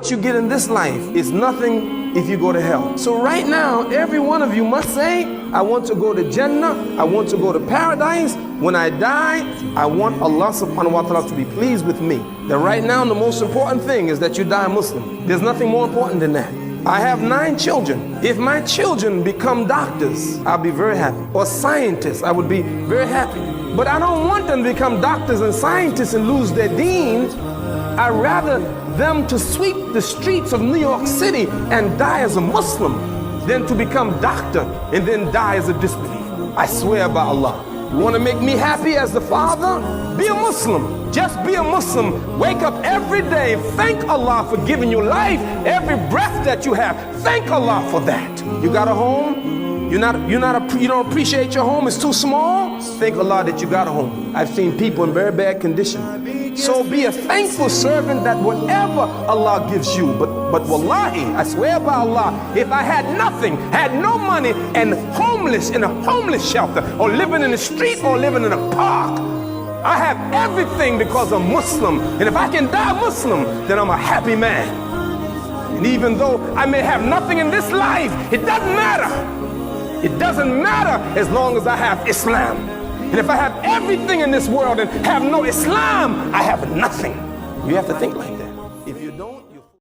what you get in this life is nothing if you go to hell. So right now, every one of you must say, I want to go to Jannah, I want to go to paradise. When I die, I want Allah subhanahu wa ta'ala to be pleased with me. Then right now, the most important thing is that you die Muslim. There's nothing more important than that. I have 9 children. If my children become doctors, I'll be very happy. Or scientists, I would be very happy. But I don't want them to become doctors and scientists and lose their deen. I'd rather them to sweep the streets of New York City and die as a Muslim than to become doctor and then die as a disbeliever. I swear by Allah. You want to make me happy as the father? Be a Muslim. Just be a Muslim. Wake up every day. Thank Allah for giving you life. Every breath that you have, thank Allah for that. You got a home? You don't appreciate your home? It's too small? Thank Allah that you got a home. I've seen people in very bad condition. So be a thankful servant that whatever Allah gives you. But wallahi, I swear by Allah, if I had nothing, had no money, and homeless in a homeless shelter, or living in the street, or living in a park, I have everything because I'm Muslim. And if I can die Muslim, then I'm a happy man. And even though I may have nothing in this life, it doesn't matter. It doesn't matter as long as I have Islam. And if I have everything in this world and have no Islam, I have nothing. You have to think like that.